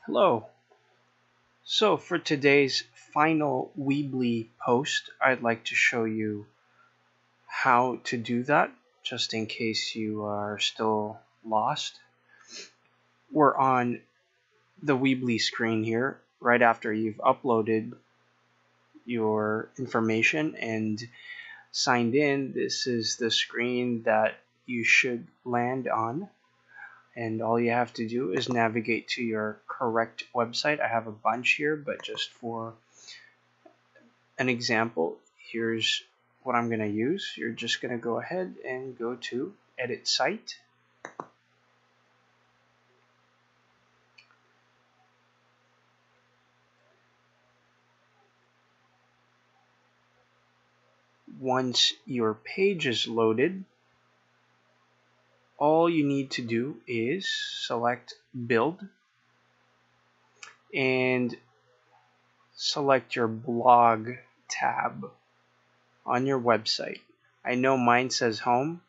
Hello. So for today's final Weebly post, I'd like to show you how to do that, just in case you are still lost. We're on the Weebly screen here, right after you've uploaded your information and signed in. This is the screen that you should land on. And all you have to do is navigate to your correct website. I have a bunch here, but just for an example, here's what I'm going to use. You're just going to go ahead and go to Edit Site. Once your page is loaded, all you need to do is select Build and select your blog tab on your website. I know mine says Home.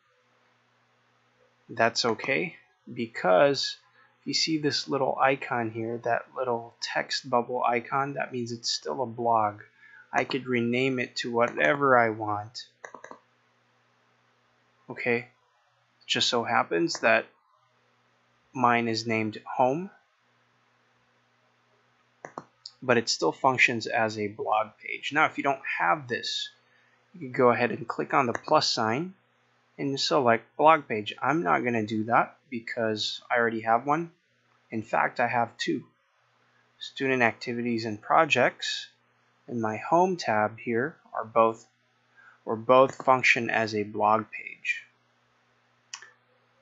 That's okay, because you see this little icon here, that little text bubble icon, that means it's still a blog. I could rename it to whatever I want. Okay, just so happens that mine is named Home, but it still functions as a blog page. Now, if you don't have this, you can go ahead and click on the plus sign and select blog page. I'm not going to do that because I already have one. In fact, I have two. Student activities and projects in my home tab here are both function as a blog page.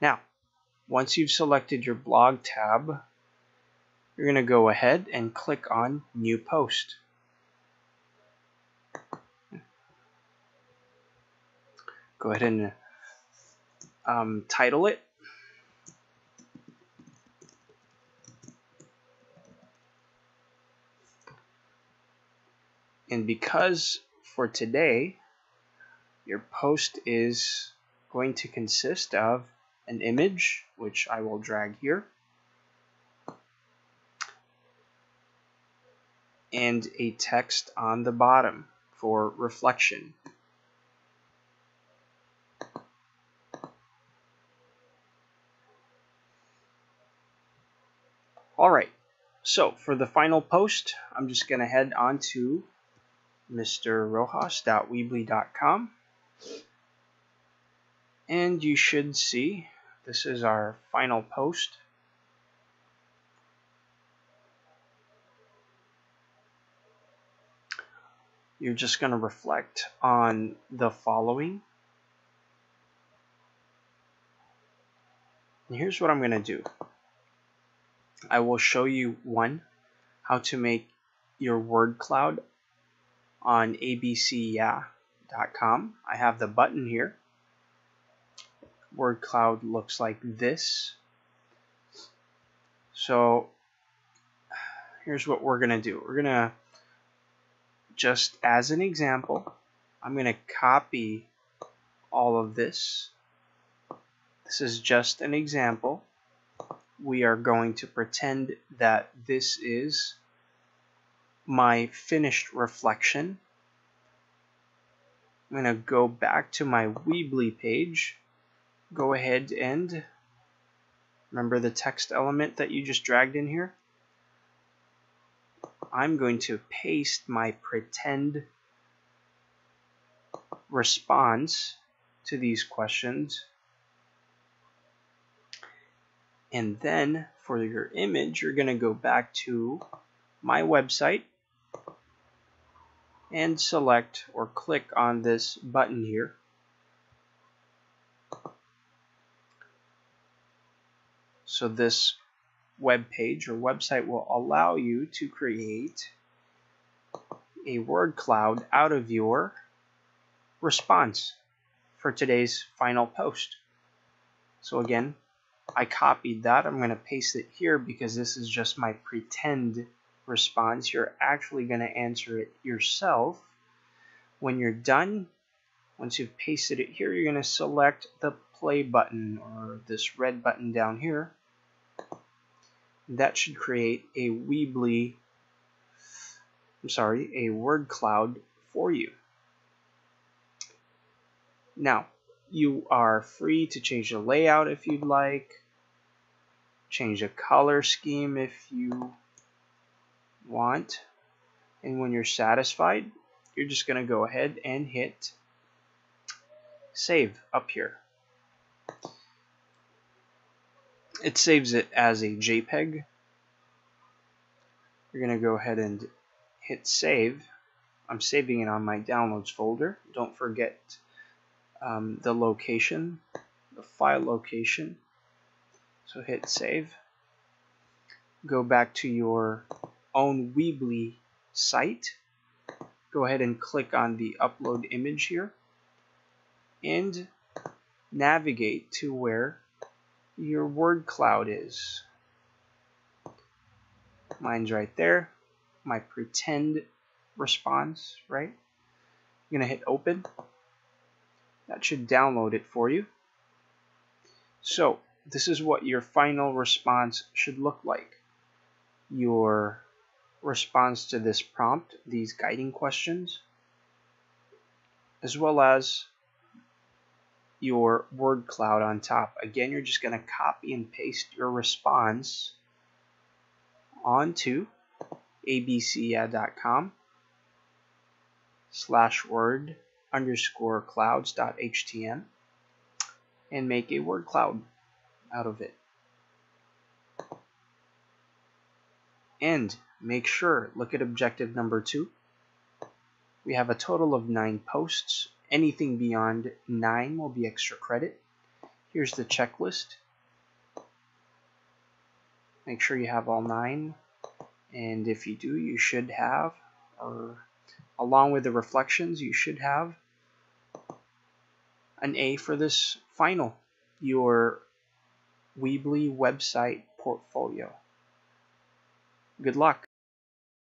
Now, once you've selected your blog tab, you're going to go ahead and click on New Post. Go ahead and title it. And because for today, your post is going to consist of an image, which I will drag here, and a text on the bottom for reflection. Alright, so for the final post, I'm just going to head on to mrrojas.weebly.com, and you should see this is our final post. You're just going to reflect on the following. And here's what I'm going to do. I will show you how to make your word cloud on abcya.com. I have the button here. Word cloud looks like this. So here's what we're going to do. We're going to, just as an example, I'm going to copy all of this. This is just an example. We are going to pretend that this is my finished reflection. I'm going to go back to my Weebly page. Go ahead and remember the text element that you just dragged in here? I'm going to paste my pretend response to these questions. And then for your image, you're going to go back to my website and select or click on this button here. So this web page or website will allow you to create a word cloud out of your response for today's final post. So again, I copied that. I'm going to paste it here because this is just my pretend response. You're actually going to answer it yourself. When you're done, once you've pasted it here, you're going to select the play button or this red button down here. That should create a a word cloud for you. Now, you are free to change the layout if you'd like, change the color scheme if you want, and when you're satisfied, you're just going to go ahead and hit save up here. It saves it as a JPEG. You're going to go ahead and hit save. I'm saving it on my downloads folder. Don't forget the location, the file location. So hit save. Go back to your own Weebly site. Go ahead and click on the upload image here and navigate to where your word cloud is. Mine's right there, my pretend response, right? I'm gonna hit open. That should download it for you. So this is what your final response should look like. Your response to this prompt, these guiding questions, as well as your word cloud on top. Again, you're just going to copy and paste your response onto abcad.com/word_clouds.htm and make a word cloud out of it. And make sure, look at objective number 2. We have a total of 9 posts. Anything beyond 9 will be extra credit. Here's the checklist. Make sure you have all 9. And if you do, you should have, or along with the reflections, you should have an A for this final, your Weebly website portfolio. Good luck.